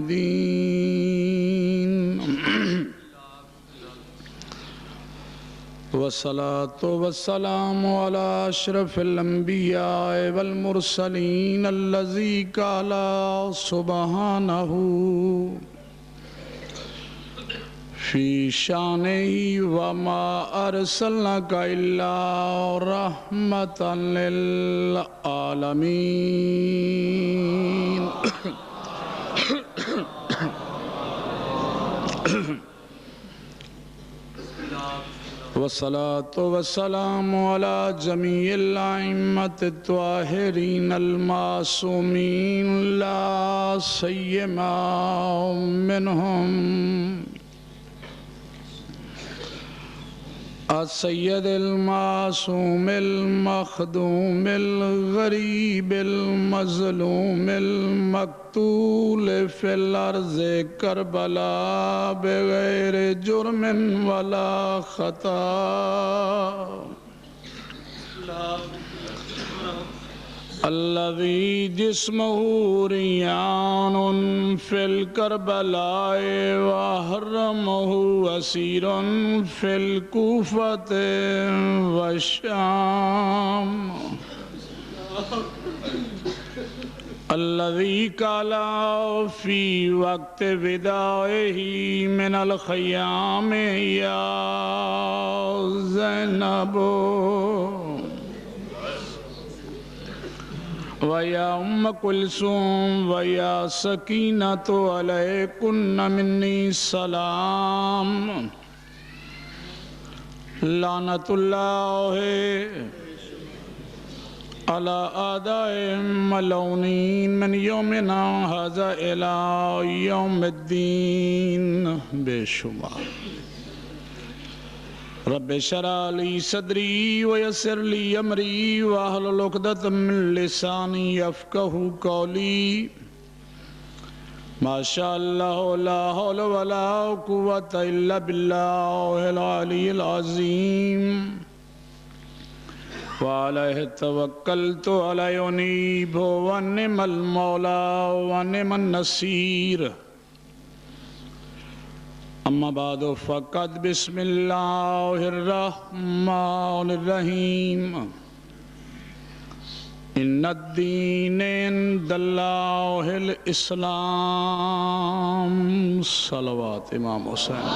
دین والصلاة والسلام على اشرف الانبیاء والمرسلین الذی قال سبحانہ فی شانہ وما ارسلناک الا رحمۃ للعالمین والصلاة والسلام على جميع الأئمة الطاهرين المعصومين لا سيما منهم السيد المعصوم المخدوم الغريب المظلوم المقتول في الأرض كربلاء بغير جرم ولا خطأ الذي جسمه ريان في الكربلاء وحرمه أسير في الكوفة والشام الذي قال في وقت وداعه من الخيام يا زينب وَيَا أُمَّ كُلْثُومَ وَيَا سَكِينَةُ عَلَيْكُنَّ مِنِّي سَلَامٌ لعنت اللہ علی أعدائهم ملعونین من یومنا هذا إلى یوم الدین بے شمار رب اشرح لي صدري ويسر لي أمري واحلل عقدة من لساني يفقهوا قولي ما شاء الله لا حول ولا قوة إلا بالله العلي العظيم وعليه توكلت عليه أنيب ونعم المولى ونعم النصير اما بعد فقد بسم اللہ الرحمن الرحیم ان الدین عند اللہ الاسلام صلوات امام حسین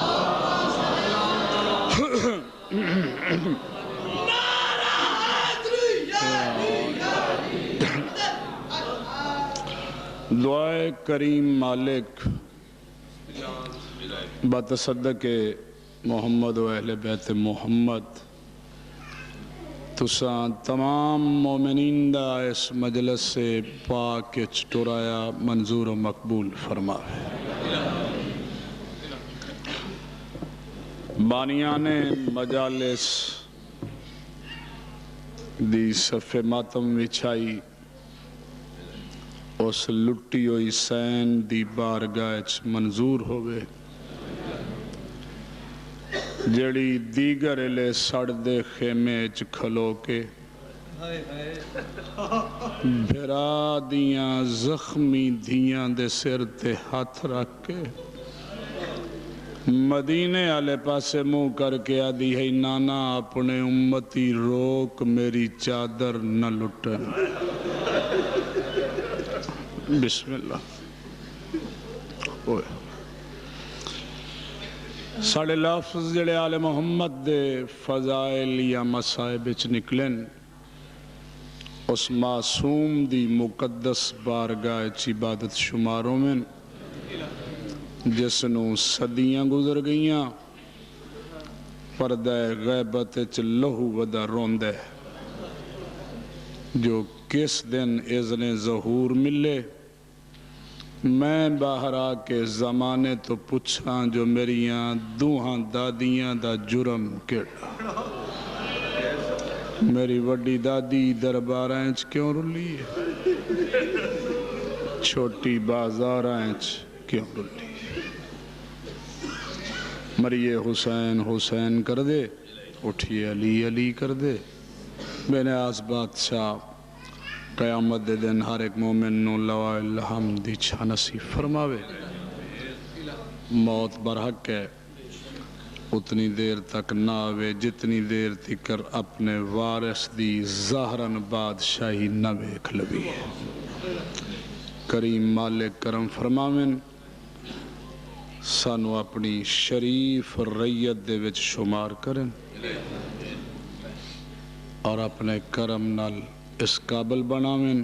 دعائے کریم مالک بتصدق محمد و اہل بیت محمد تساں تمام مومنین دا اس مجلس سے پاک چٹورایا منظور و مقبول فرماوے بانیان مجالس دی صف ماتم وچھائی اس لٹی ہوئی سین دی بارگاہ منظور ہوئے جڑی دیگر لے سڑ دے خیمے چ کھلو کے بھرا دیاں زخمی دیاں دے سر تے ہاتھ رکھ کے مدینے آلے پاسے منہ کر کے آدھی ہے نانا اپنے امتی روک میری چادر نہ لٹن بسم اللہ ساڑھے لفظ جڑے آل محمد دے فضائل یا مسائب اچ نکلن اس معصوم دی مقدس بارگاہ اچ عبادت شماروں میں جسنوں صدیاں گزر گئیاں پردہ غیبت اچ لہو ودا روندے جو کس دن اذن ظہور ملے میں باہر آ کے زمانے تو پوچھاں جو میریاں دوہاں دادیاں دا جرم کیڑا میری وڈی دادی دربارائیں کیوں رلی ہے چھوٹی بازارائیں کیوں رلی ہے مریے حسین حسین کر دے اٹھیے علی علی کر دے بے نیاز بادشاہ قیامت دے دن ہر ایک مومن نو لوائے الحمد دی چھا نصیب فرماوے موت برحق ہے، اتنی دیر تک نہ آوے جتنی دیر تکر اپنے وارث دی ظاہراً بادشاہی نہ ویکھ لوی ہے۔ کریم مالک کرم فرماویں سانو اپنی شریف ریت دے وچ شمار کریں اور اپنے کرم نال اس قابل بناویں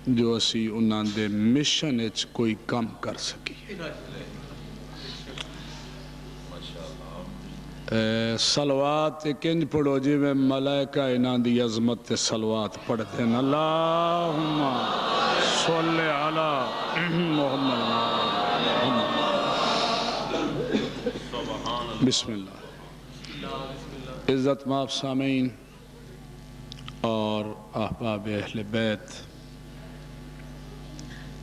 جو اسی انہاں دے مشن اچ کوئی کم کر سکی۔ صلوات کنج پڑھو جی میں ملائکہ انہاں دی عظمت صلوات پڑھتے ہیں۔ اللہم صلی علی محمد۔ بسم اللہ۔ عزت مآب سامعین اور احباب اہل بیت،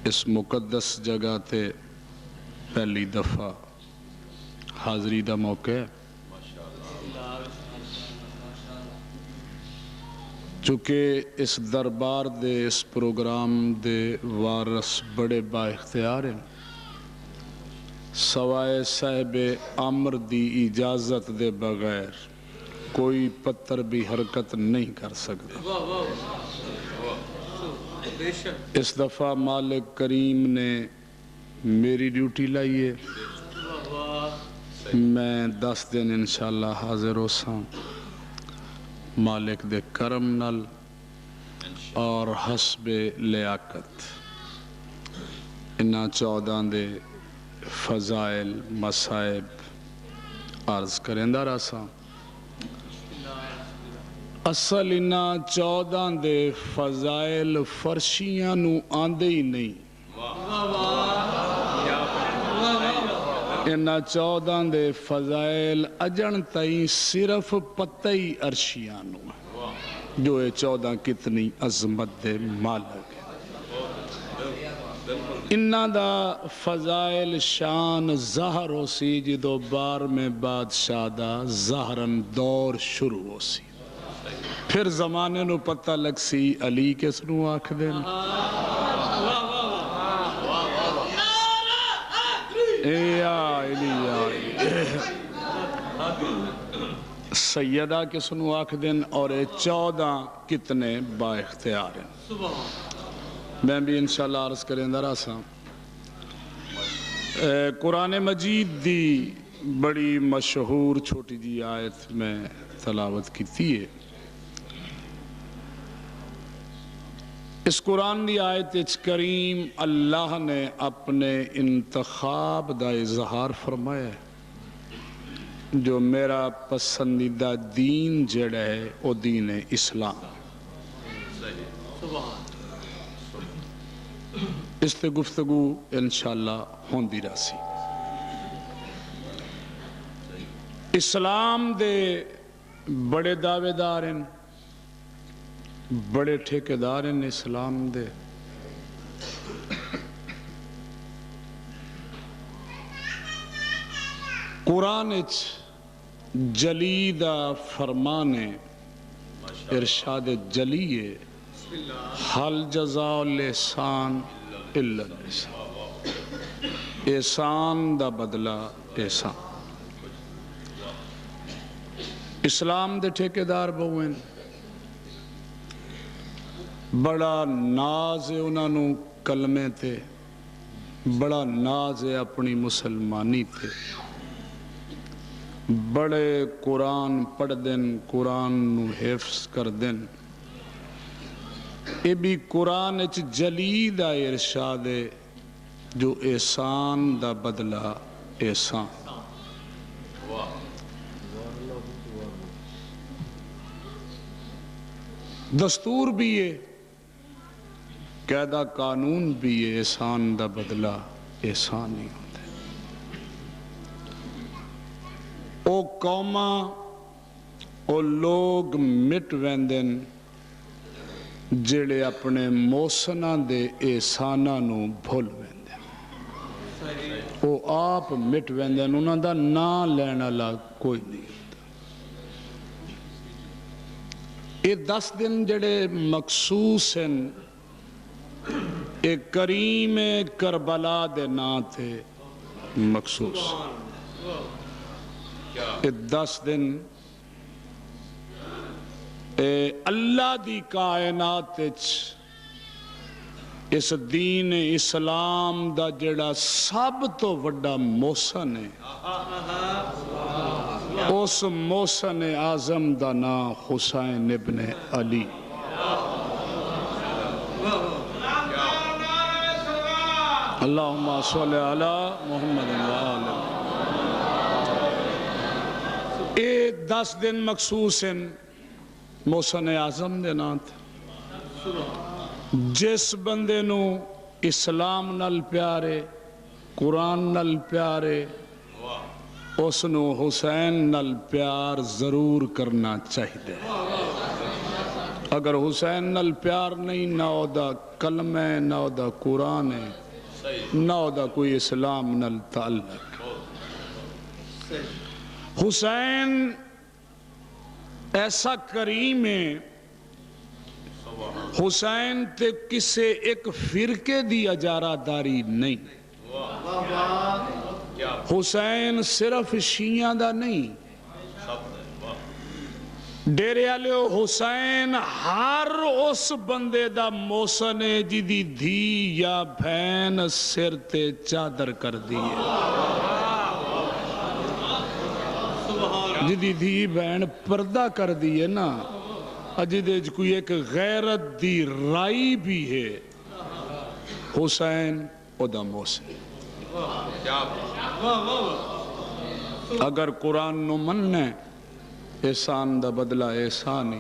اس مقدس جگہ تے پہلی دفعہ حاضری دا موقع ہے۔ چونکہ اس دربار دے اس پروگرام دے وارث بڑے با اختیار ہیں، سوائے صاحب امر دی اجازت دے بغیر کوئی پتھر بھی حرکت نہیں کر سکتا۔ اس دفعہ مالک کریم نے میری ڈیوٹی لائی ہے، میں 10 دن انشاءاللہ حاضر ہو ساں مالک دے کرم نل اور حسب لیاقت انہاں 14 دے فضائل مصائب عرض کریں دا راساں۔ اصل انہاں 14 دے فضائل فرشیاں نو آندے ہی نہیں، انہاں 14 دے فضائل اجن تائیں صرف پتہ ہی عرشیاں نو جو اے 14 کتنی عظمت دے مالک ہے۔ انہاں دا فضائل شان ظاہر ہو سی جدو بار میں بادشاہ دا ظاہراً دور شروع ہو سی، پھر زمانے نو پتہ لگ سی علی کس نو آکھ دین، سیدہ کس نو آکھ دین، اور 14 کتنے با اختیار ہیں۔ میں بھی انشاءاللہ عرض کریں دا راساں۔ قرآن مجید دی بڑی مشہور چھوٹی جی آیت میں تلاوت کی ہے۔ اس قرآن دی آیت اچ کریم اللہ نے اپنے انتخاب دا اظہار فرمایا ہے، جو میرا پسندیدہ دین جڑا ہے وہ دین اسلام۔ اس تے گفتگو انشاءاللہ ہوندی راسی۔ اسلام دے بڑے دعوے دار ہیں، بڑے ٹھیکیدار ہیں اسلام دے۔ قرآن اچ جلی دا فرمانے ارشاد جلیے، حل جزاء الاحسان الا الاحسان، احسان دا بدلہ احسان۔ اسلام دے ٹھیکیدار بہویں، بڑا ناز ہے انہاں نو کلمے تے، بڑا ناز ہے اپنی مسلمانی تے، بڑے قرآن پڑھ دن، قرآن نو حفظ کر دن۔ اے بھی قرآن اچ جلی دا ارشاد ہے، جو احسان دا بدلہ احسان۔ دستور بھی ہے، قاعدہ قانون بھی ہے، احسان دا بدلہ احسان نہیں ہوتا۔ او قوماں او لوگ مٹ ویندن جڑے اپنے موسناں دے احساناں نو بھول ویندن، او آپ مٹ ویندن، انہاں دا نا لینا لا کوئی نہیں ہوتا۔ یہ 10 دن جڑے مخصوص ہیں اے کریم کربلا دے نا تے مخصوص یہ 10 دن اللہ دی کائنات اس دین اسلام دا جڑا سب تو وڈا موسن ہے اس موسن اعظم دا نام حسین ابن علی اللہم صلی علی محمد وآلہ اے 10 دن مخصوص ہیں موسن اعظم دے نام جس بندے نو اسلام نال پیارے قرآن نال پیارے اس نو حسین نال پیار ضرور کرنا چاہیے اگر حسین نال پیار نہیں نہ دا کلمہ ہے نہ دا قرآن ہے نہ دا کوئی اسلام نال تعلق حسین ایسا کریم ہے حسین تے کسے ایک فرقے دی اجارہ داری نہیں حسین صرف شیعہ دا نہیں ڈیرے آلیو حسین ہر اس بندے دا موسن ہے جدی دھی یا بھین سر تے چادر کر دیئے جدی دھی بہن پردہ کر دیئے نا اجدے کوئی ایک غیرت دی رائی بھی ہے حسین او دا موسن اگر قرآن نو مننے احسان دا بدلہ احسان ہی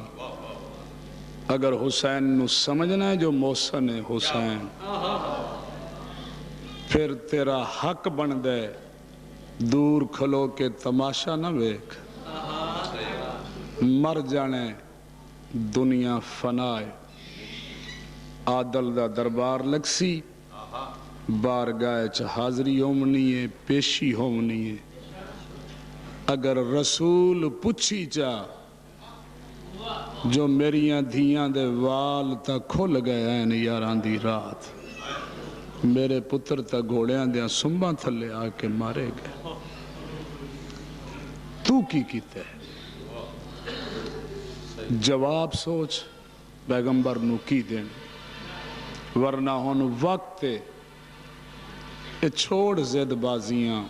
اگر حسین نو سمجھنا ہے جو موسن ہے حسین پھر تیرا حق بن دے دور کھلو کے تماشا نہ ویک مر جانے دنیا فنائے عادل دا دربار لگسی بارگاہ حاضری ہومنی ہے پیشی ہومنی ہے اگر رسول پچھی چاہ جو میریاں دھیاں دے وال تا کھل گئے ہیں یاران دی رات میرے پتر تا گھوڑیاں دیاں سنباں تھلے آکے مارے گئے تو کی کیتے ہیں جواب سوچ پیغمبر نو کی دیں ورنہ ہون وقت چھوڑ زد بازیاں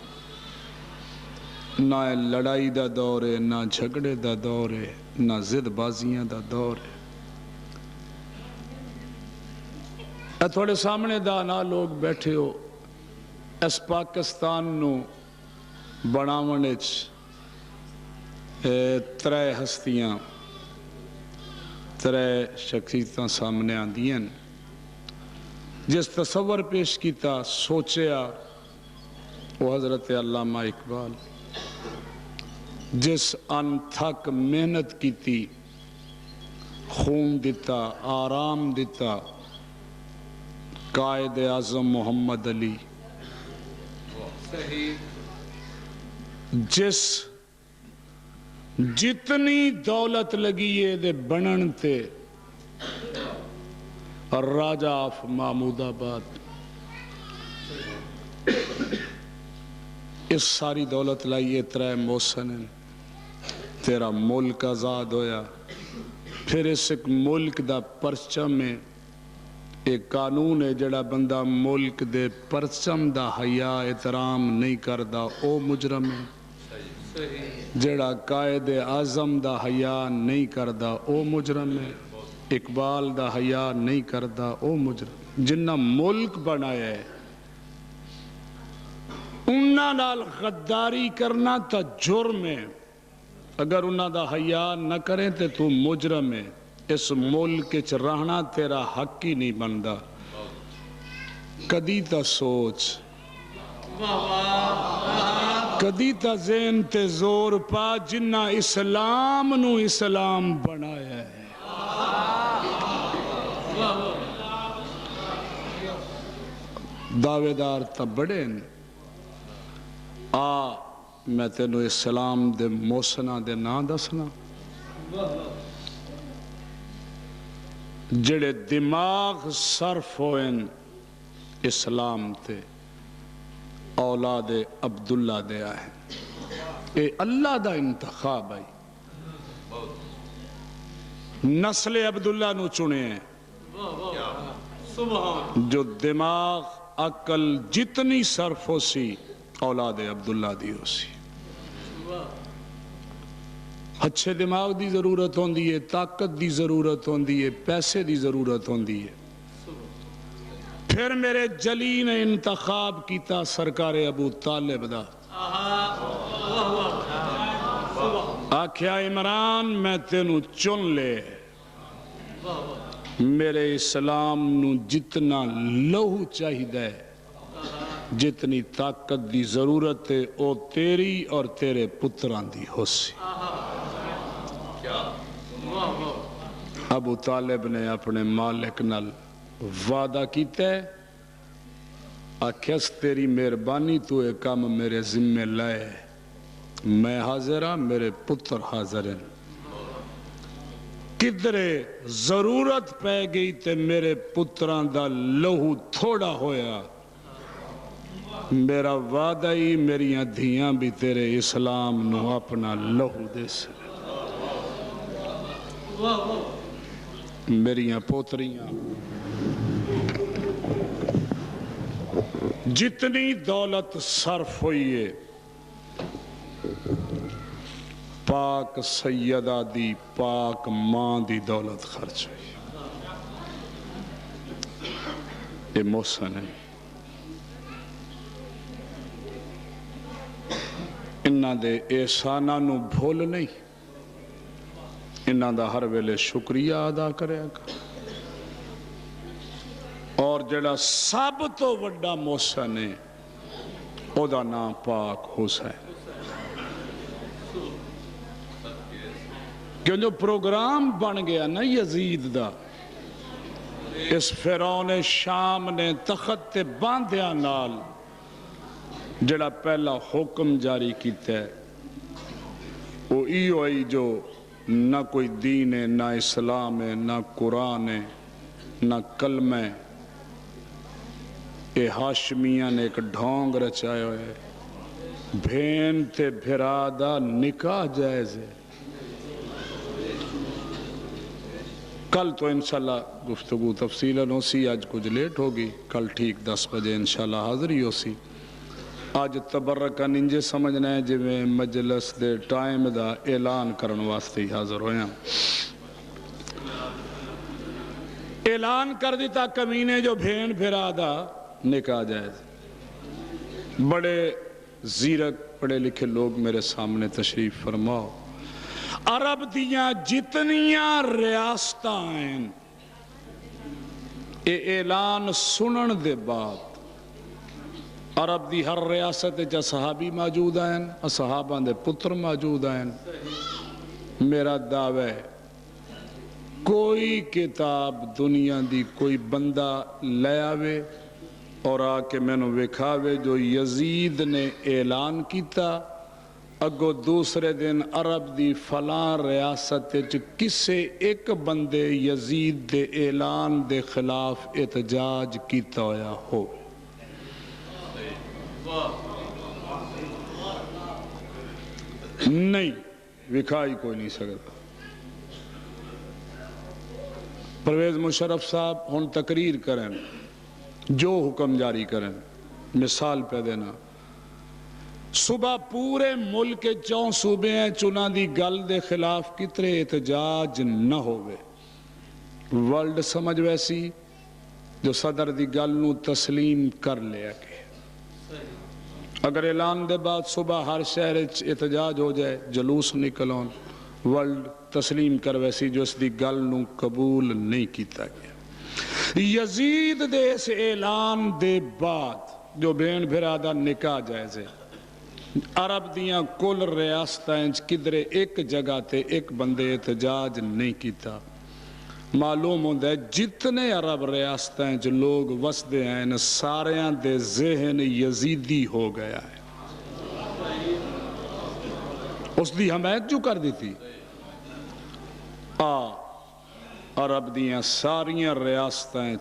نہ لڑائی دا دور ہے نہ جھگڑے دا دور ہے نہ زد بازیاں دا دور ہے اے تھوڑے سامنے دانا لوگ بیٹھے ہو اس پاکستان نو بڑھاونچ ترے ہستیاں ترے شخصیتاں سامنے آندیاں جس تصور پیش کیتا سوچیا وہ حضرت علامہ اقبال جس ان تھک محنت کیتی خون دیتا آرام دیتا قائد اعظم محمد علی جس جتنی دولت لگی ہے دے بنن تے راجہ آف محمود آباد اس ساری دولت لائیے ترے موسن تیرا ملک آزاد ہویا پھر اس ایک ملک دا پرچم ہے ایک قانون ہے جڑا بندہ ملک دے پرچم دا حیا احترام نہیں کردا او مجرم ہے جڑا قائد اعظم دا حیا نہیں کردا او مجرم ہے اقبال دا حیا نہیں کردا او مجرم جنہ ملک بنایا ہے انہاں نال غداری کرنا تا جرم ہے اگر انہاں دا حیا نہ کریں تے تو مجرم ہے اس ملک چ رہنا تیرا حق ہی نہیں بندا کدی تا سوچ کدی تا ذہن تے زور پا جنہ اسلام نو اسلام بنایا ہے دعوے دار تا بڑے میں تینو اسلام دے موسنا دے نا دسنا جڑے دماغ صرف ہوئن اسلام تے اولاد عبداللہ دیا ہے. اے اللہ دا انتخاب ہے. نسل عبداللہ نو چنے ہیں جو دماغ عقل جتنی صرف ہو سی اولاد عبداللہ دی ہو سی. اچھے دماغ دی ضرورت ہوندی ہے, طاقت دی ضرورت ہوندی ہے, پیسے دی ضرورت ہوندی ہے. پھر میرے جلی نے انتخاب کیتا سرکار ابو طالب دا. آکھیا عمران میں تینوں چن لے, میرے اسلام نو جتنا لہو چاہیے جتنی طاقت دی ضرورت ہے او تیری اور تیرے پتران دی ہو سی. ابو طالب نے اپنے مالک نال وعدہ کیتا ہے, آکھیس تیری مہربانی تو ایک کام میرے ذمہ لائے, میں حاضر ہاں, میرے پتر حاضر ہیں. کدرے ضرورت پہ گئی تے میرے پتران دا لہو تھوڑا ہویا, میرا وعدہ ہی میریاں دھیاں بھی تیرے اسلام نو اپنا لہو دے سے. میریاں پوتریاں جتنی دولت صرف ہوئی ہے پاک سیدہ دی پاک ماں دی دولت خرچ ہوئی. یہ محسن ہے. انہاں دے احساناں نو بھول نہیں, انہاں دا ہر ویلے شکریہ ادا کرے گا. اور جڑا سب تو وڈا محسن ہے او دا نام پاک حسین. کیوں جو پروگرام بن گیا نا یزید دا, اس فرعون شام نے تخت تے باندھیا نال جڑا پہلا حکم جاری کیتا ہے وہ ایو ای جو نہ کوئی دین ہے, نہ اسلام ہے, نہ قرآن ہے, نہ کلمہ ہے. اے ہاشمیاں نے ایک ڈھونگ رچائے ہوئے, بھین تے بھرادا نکاح جائز ہے. کل تو انشاءاللہ گفتگو تفصیلاً ہو سی, آج کچھ لیٹ ہوگی, کل ٹھیک 10 بجے انشاءاللہ حاضری ہو سی. آج تبرکہ ننجے سمجھنا ہے جی میں مجلس دے ٹائم دا اعلان کرن واسطے ہی حاضر ہویا. اعلان کر دیتا کمینے جو بھین پھرا دا نکاح جائز. بڑے زیرک پڑھے لکھے لوگ میرے سامنے تشریف فرماؤ. عرب دیاں جتنیاں ریاستاں ہیں اے اعلان سنن دے بعد عرب دی ہر ریاست جا صحابی موجود ہیں, صحابہ دے پتر موجود ہیں. میرا دعویٰ ہے کوئی کتاب دنیا دی کوئی بندہ لے آوے اور آ کے میں نو وکھاوے جو یزید نے اعلان کیتا, اگو دوسرے دن عرب دی فلاں ریاست کسے ایک بندے یزید دے اعلان دے خلاف احتجاج کیتا ہویا ہو. نہیں وکھائی کوئی نہیں سکتا. پرویز مشرف صاحب ہن تقریر کریں, جو حکم جاری کریں, مثال پہ دینا. صبح پورے ملک کے 4 صوبے ہیں, چنا دی گل دے خلاف کتنے احتجاج نہ ہوئے. ورلڈ سمجھ ویسی جو صدر دی گل نو تسلیم کر لیا کہ اگر اعلان دے بعد صبح ہر شہر احتجاج ہو جائے, جلوس نکلون, ورلڈ تسلیم کر ویسی جو اس دی گل نو قبول نہیں کیتا گیا. یزید دے اس اعلان دے بعد جو بین بھرادا نکاح جائز ہے, عرب دیاں کل ریاستیں کدرے ایک جگہ تے ایک بندے احتجاج نہیں کیتا. معلوم ہوندہ ہے جتنے عرب ریاستیں جو لوگ وسدے ہیں ساریاں دے ذہن یزیدی ہو گیا ہے. اس دی حمایت جو کر دی تھی. عرب دیاں ساریاں ریاستیں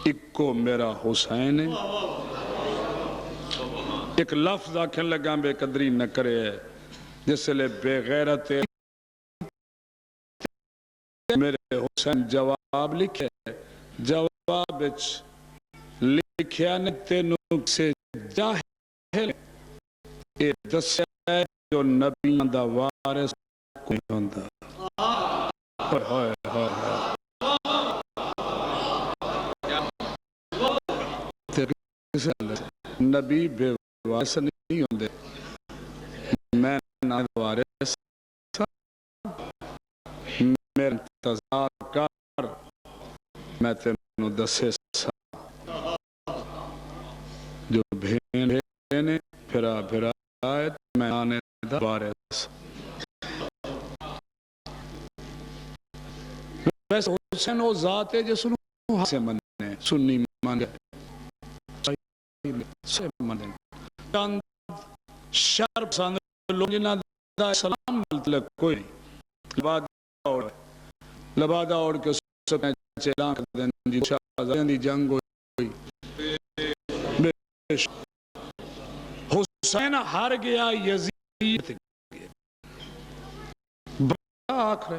اکو میرا حسین ہے, ایک لفظ آکھن لگا بے قدری نہ کرے جس لئے بے غیرت میرے حسین جواب لکھے جواب لکھیا نے تینوں سے جاہل اے دسیا ہے جو نبیان دا وارث کوئی ہوندہ نبی بے وارث نہیں ہوندے میں نہ وارث میرے انتظار کر میں تینوں دسے سا جو بھینے پھرا آئے میں آنے دا وارث ویسے حسین وہ ذات ہے جس نے سے مننے سنی مانے سے مننے چاند شرپ ساندھ لوگ جنہ دا سلام ملتلک کوئی نہیں لبادہ اوڑ کے سب میں چیلان کر دیں جی شاہزادیں دی جنگ ہوئی حسین ہار گیا یزید بڑا آخر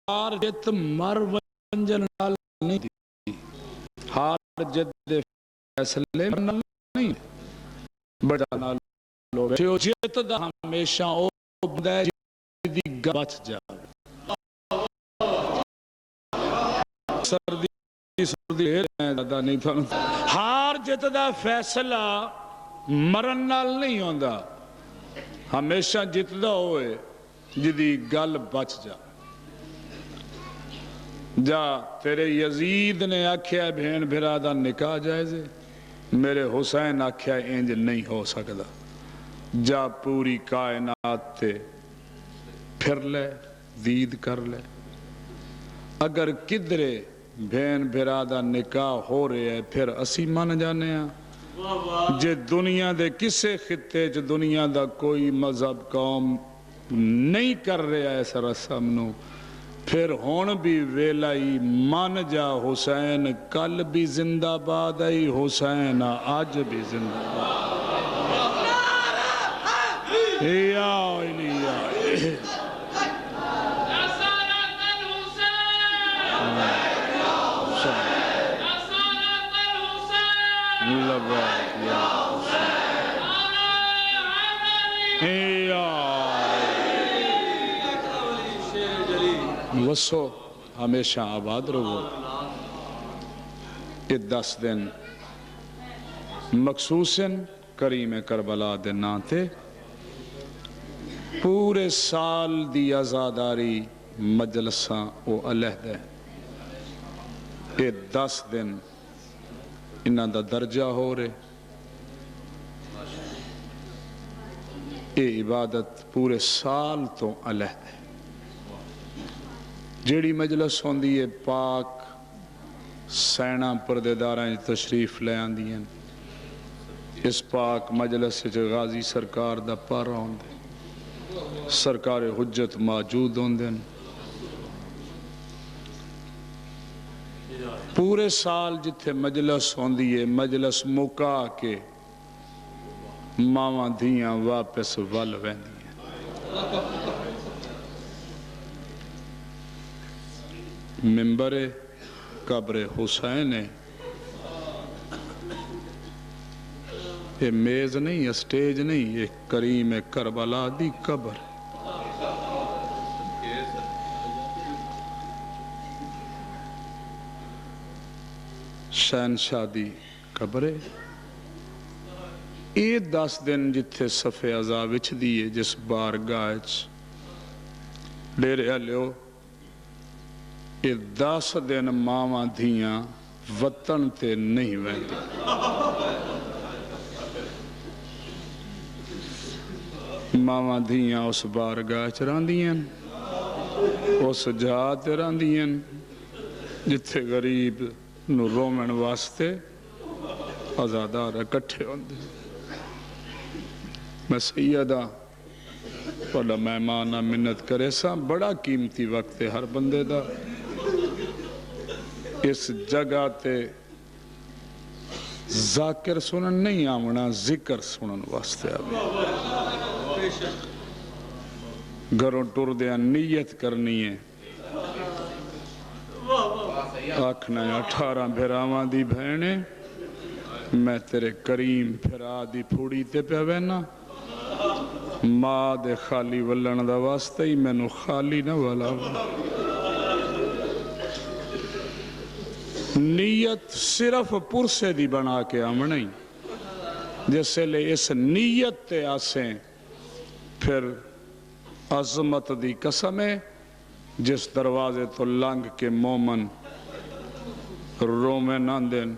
ہار جت مر ونجن نال نہیں دی ہار جت دے فیصلے نال نہیں بڑا نال لوگ جت دا ہمیشہ او بدے دی گبچ جا سردی زیادہ نہیں تھا ہار جت دا فیصلہ مرن نال نہیں ہوندہ ہمیشہ جتدا ہوئے جدی گل بچ جا جا تیرے یزید نے آکھیا بھین بھرا دا نکاح جائزے میرے حسین آکھیا انج نہیں ہو سکتا جا پوری کائنات تے پھر لے دید کر لے اگر کدرے بھین بھرا دا نکاح ہو رہے ہیں پھر اسی مان جانے ہیں جے دنیا دے کسے خطے جو دنیا دا کوئی مذہب قوم نہیں کر رہے ہیں ایسا رسم نو پھر ہون بھی ویلائی مان جا حسین کل بھی زندہ باد آئی حسین آج بھی زندہ باد یا علیہ وسو ہمیشہ آباد رہو یہ 10 دن مخصوصاً کریم کربلا دے ناتے پورے سال دی آزاداری مجلساں او علیحدہ یہ 10 دن انہاں دا درجہ ہو رہے یہ عبادت پورے سال تو علیحدہ جیڑی مجلس ہوندی ہے پاک سینہ پردے دارائیں تشریف لے آن دیں اس پاک مجلس سے غازی سرکار دا پارا ہوندے سرکار حجت موجود ہوندے پورے سال جتھے مجلس ہوندی ہے مجلس مکا کے ماواں دھیاں واپس ول ویندی ہیں ممبر قبر حسین یہ میز نہیں اسٹیج نہیں یہ کریم کربلا دی قبر شہنشاہ دی قبر یہ 10 دن جتھے صفحہ عزا وچ دیئے جس بارگاہ ڈیرے ہلیو یہ 10 دن ماواں دھیاں وطن تے نہیں ویندی ماواں دھیاں اس بارگاہ چران دیاں اس جہاد ران دیاں جتھے غریب نو رومن واسطے آزادار اکٹھے ہوندے میں سیدہ بڑا مہمانہ منت کرے سا بڑا قیمتی وقت ہے ہر بندے دا اس جگہ تے ذاکر سنن نہیں آمنا، ذکر سنن واسطے آوے۔ گھروں ٹر دیا نیت کرنی ہے، آکھنا ہے 18 بھراواں دی بہنے میں تیرے کریم پھرا دی پھوڑی تے پہ وینا، ماں دے خالی ولن دا واسطے ہی میں نو خالی نہ والا۔ نیت صرف پرسے دی بنا کے آمنی، جیسے لے اس نیت تے آسیں پھر عظمت دی قسمیں، جس دروازے تو لنگ کے مومن رومن آندن،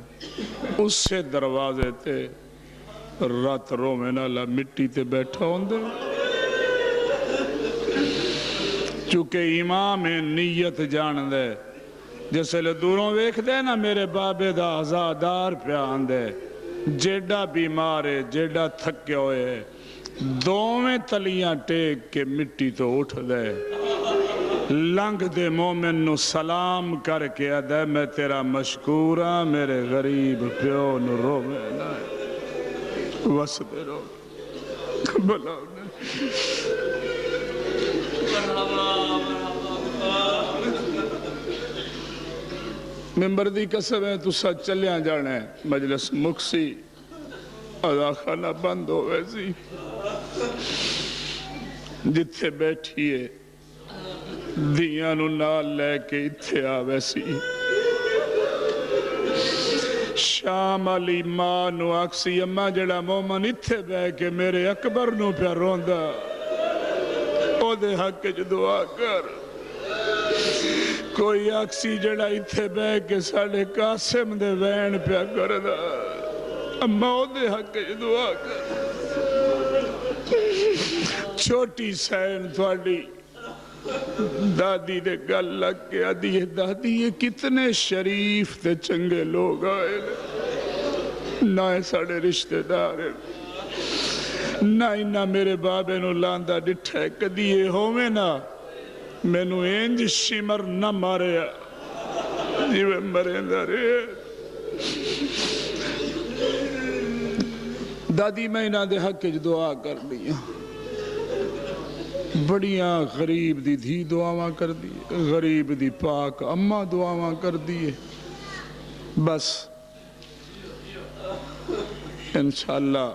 اس سے دروازے تے رات رومن اللہ مٹی تے بیٹھا ہوندے۔ چونکہ امام نیت جان دے، جیسے لے دوروں ویکھ دے نا میرے بابے دا ہزادار پیان دے، جیڑا بیمارے جیڑا تھکے ہوئے، دوویں تلیاں ٹیک کے مٹی تو اٹھ دے، لنگ دے مومن نو سلام کر کے ادھے میں تیرا مشکورہ، میرے غریب پیو نو رو میں نائے وسدے رو بلا انہیں۔ ممبر دی قسم ہے تو ساتھ چلیاں جانے، مجلس مکسی ادا خانہ بند ہو ویسی، جتھے بیٹھیے دیاں نو نال لے کے اتھے آوے سی، شام علی ماں نو آکسی اماں جڑا مومن اتھے بے کے میرے اکبر نو پہ روندہ، او دے حق جو دعا کر۔ کوئی آکسی جڑا اتھے بے کے ساڑھے قاسم دے وین پہ کردہ، اماں او دے حق جو دعا کر۔ چھوٹی سین تھوڑی دادی دے گل لگ کے آدھی ہے، دادی یہ کتنے شریف تے چنگے لوگ آئے، نہ ساڑھے رشتہ دار نہ میرے بابے نو لاندہ ڈٹھے، کدی یہ ہوئے نا میں نو اینج شمر نہ مارے جیوے مرے دارے۔ دادی میں نہ دے حق جو دعا کر دیا، بڑیاں غریب دی دھی دعاواں کر دیئے، غریب دی پاک اماں دعاواں کر دیئے، بس انشاءاللہ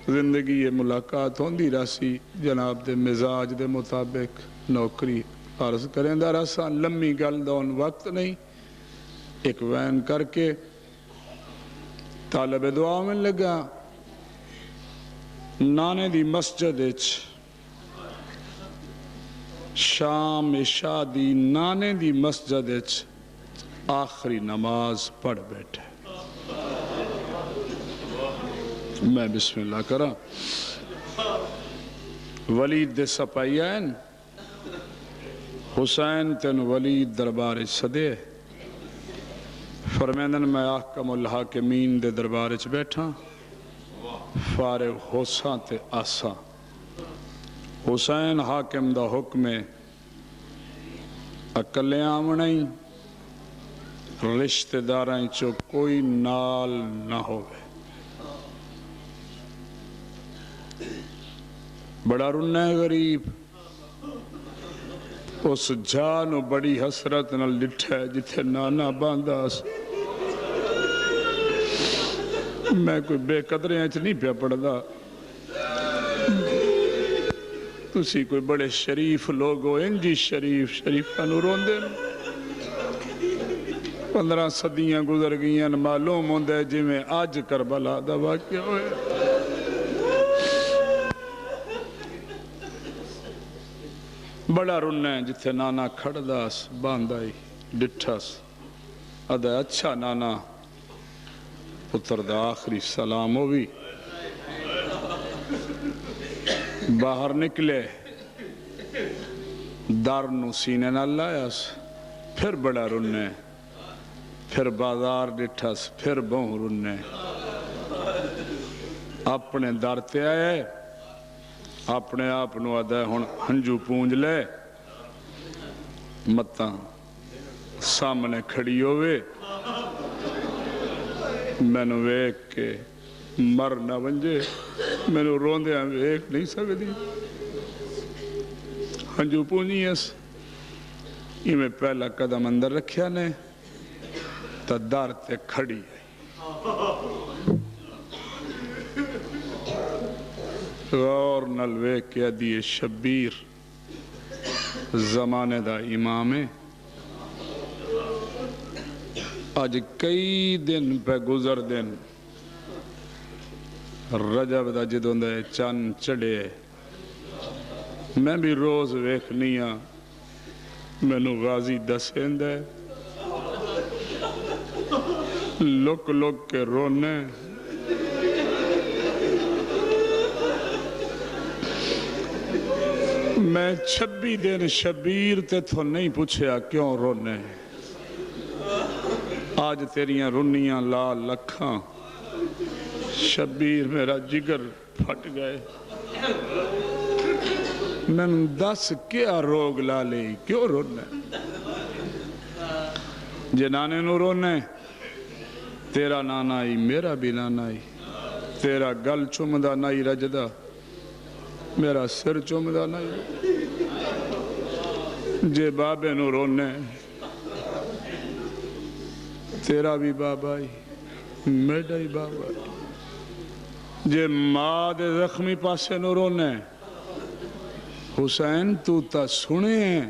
زندگی یہ ملاقات ہوندی راسی، جناب دے مزاج دے مطابق نوکری عرض کریں دا راسا، لمبی گل دون وقت نہیں، ایک وین کر کے طالب دعا میں لگا، نانے دی مسجد اچ شام عشاء دی نانے دی مسجد اچ آخری نماز پڑھ بیٹھے۔ میں بسم اللہ کرا، ولید دے سپائی آئین، حسین تین ولید دربار صدے، فرمیندن میں احکم الحاکمین دے دربار اچ بیٹھا، فارغ حسان تے آسان، حسین حاکم دا حکم اکلے آمنائی، رشتہ دارائیں چو کوئی نال نہ ہوئے۔ بڑا رنہ غریب اس جانو بڑی حسرت نل لٹھے جتھے نانا بانداس، میں کوئی بے قدریں اچھ نہیں پیا پڑھدا، تسی کوئی بڑے شریف لوگ ہو، انجی شریفہ نو روندے، 15 صدیاں گزر گئیاں معلوم ہوندے جی میں آج کربلا دا واقعہ ہوئے۔ بڑا رنہ ہے جتھے نانا کھڑداس باندائی ڈٹھاس، ادھا اچھا نانا پتر دا آخری سلام ہوئی، باہر نکلے دار نو سینے نہ لائیس، پھر بڑا رنہ، پھر بازار ڈٹھاس، پھر بہن رنہ، اپنے دارتے آئے، اپنے آپ نو آدھے ہنجو پونج لے، متاں سامنے کھڑی ہوئے، مینو ویکھ کے مر نہ ونجے، مینو روندیاں ویکھ نہیں سکدی، ہنجو پونجی اس میں پہلا قدم اندر رکھیا نے تا در تے کھڑی ہے، غور نال ویکھ کے دی شبیر زمانے دا امام ہے، آج کئی دن پہ گزر دن رجب دا جدوں دے چند چڑھے، میں بھی روز ویکھنی ہاں، مینوں غازی دسیندہ ہے، لک لک کے رونے، میں 26 دن شبیر تے تھو نہیں پوچھیا کیوں رونے، آج تیریاں رنیاں لال لکھاں، شبیر میرا جگر پھٹ گئے، میں دس کیا روگ لالے کیوں رونے، جے نانے نو رونے، تیرا نانا ہی میرا بھی نانا ہی، تیرا گل چمدہ نہیں رجدہ، میرا سر چمدہ نہیں، جے بابے نو رونے، تیرا بھی بابا ہی میرا ہی بابا ہی، جے ماں دے زخمی پاسے نو رونے، حسین تو تا سنے ہیں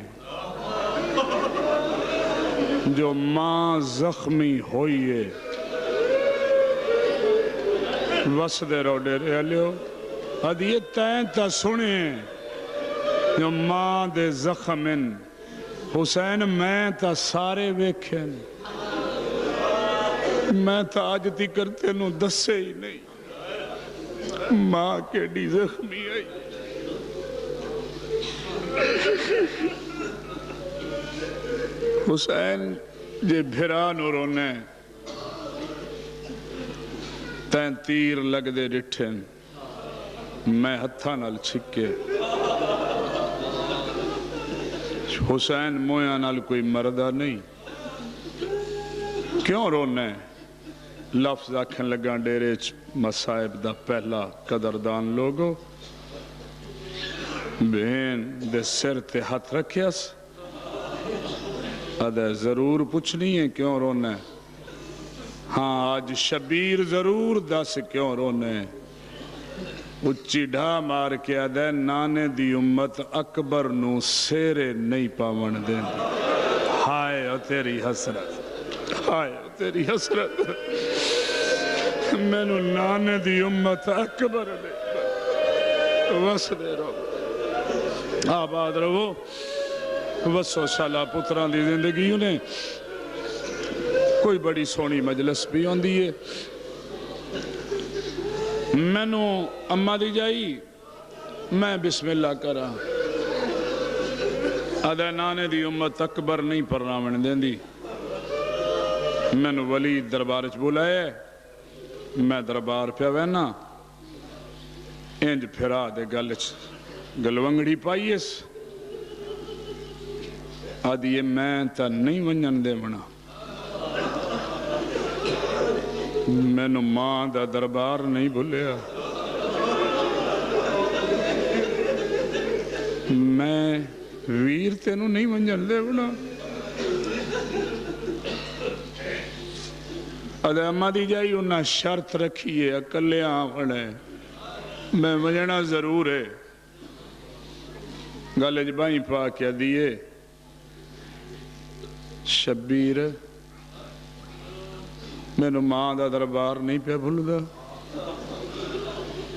جو ماں زخمی ہوئی ہے، وسدے روڈے ریلیو ادھیے تین تا سنے ہیں جو ماں دے زخمن، حسین میں تا سارے ویکھیں، میں تا آج تی کرتے نو دسے ہی نہیں، ماں کے ڈی زخمی آئی، حسین جے بھرانو رونے، تین تیر لگ دے ڈٹھیں، میں ہتھا نال چھکے، حسین مویاں نال کوئی مردہ نہیں، کیوں رونے، لفظ آکھن لگاں ڈیرے مصائب دا پہلا قدردان لوگو، بہن دے سر تے ہاتھ رکھیاس، ادھے ضرور پوچھنی ہے کیوں رونے، ہاں آج شبیر ضرور دس کیوں رونے، اچھی ڈھا مار کے ادھے نانے دی امت اکبر نو سیرے نہیں پاون دیں، ہائے او تیری حسرت، ہائے او تیری حسرت، میں نو نانے دی امت اکبر نے وس دے رو، آباد رہو، وسو سالہ پتران دی زندگی انہیں کوئی بڑی سونی مجلس بھی ہوں دیئے، میں نو اممہ دی جائی، میں بسم اللہ کرا، ادھے نانے دی امت اکبر نہیں پرنامن دیں دی، میں نو ولید دربارچ بولائے، میں دربار پہ وینا، انج پھرا دے گلچ گلونگڑی پائیس، آدھیے میں تا نہیں ونجن دے منا، میں نو ماں دا دربار نہیں بھولیا، میں ویر تینو نہیں ونجن دے منا، ادھے اممہ دی جائی انہا شرط رکھیے اکلے آوڑے، میں ونجنا ضرور ہے، گالج بائیں پا کیا دیئے، شبیر میں نو ماں دا دربار نہیں پہ بھول دا،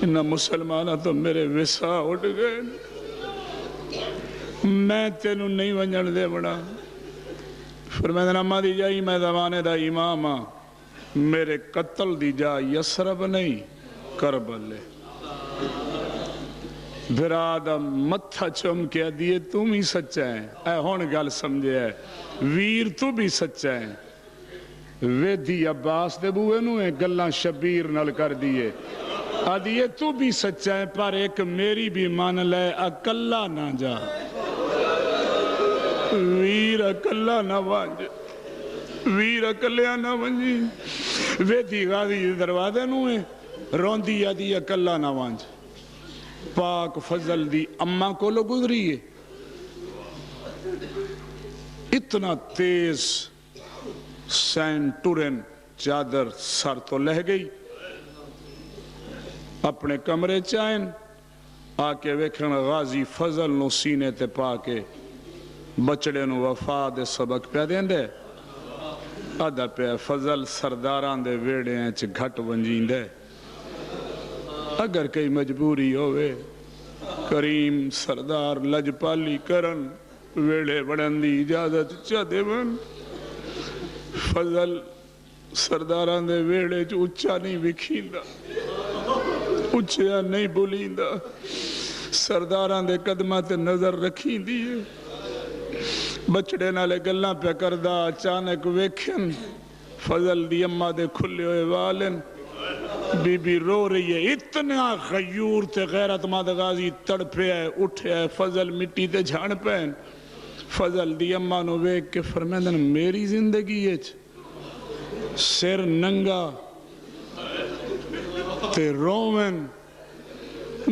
انہا مسلمانہ تو میرے وسا اٹھ گئے، میں تینو نہیں ونجن دے بڑا، پھر میں اممہ دی جائی میں زمانے دا امام ہاں، میرے قتل دی جا یسرب نہیں کربل ہے، بھرادہ متھا چم کیا دیئے تم ہی سچا ہے، اے ہون گال سمجھے ہے، ویر تو بھی سچا ہے، ویدھی عباس دے بوئے نو ہے گلہ شبیر نل کر دیئے، آدھیے تو بھی سچا ہے پر ایک میری بھی مان لے اکلہ نہ جا، ویر اکلہ نہ وانج، ویر اکلیہ نہ ونجی، ویدھی غازی دے دروازے نو ہے روندی آدھی اکلا نہ وانج پاک فضل دی اماں کو لو گزری ہے اتنا تیز سینٹورن چادر سر تو لہ گئی اپنے کمرے چائن آکے ویکھن غازی فضل نو سینے تے پاکے بچڑے نو وفا دے سبق پہ دیں دے آدھا پہ فضل سرداران دے ویڑے ہیں چھ گھٹ ونجین دے اگر کئی مجبوری ہوئے کریم سردار لجپالی کرن ویڑے بڑھن دی اجازت چاہتے بن فضل سرداران دے ویڑے چھ اچھا نہیں بکھین دا اچھا نہیں بولین دا سرداران دے قدمات نظر رکھین دیئے بچڑے نالے گلنا پہ کردہ اچانک ویکھن فضل دی اممہ دے کھلے ہوئے والن بی بی رو رہی ہے اتنا غیور تے غیرت ماد غازی تڑپے ہے اٹھے ہے فضل مٹی تے جھان پہن فضل دی اممہ نو ویک کے فرمیدن میری زندگی ہے سر ننگا تے رومن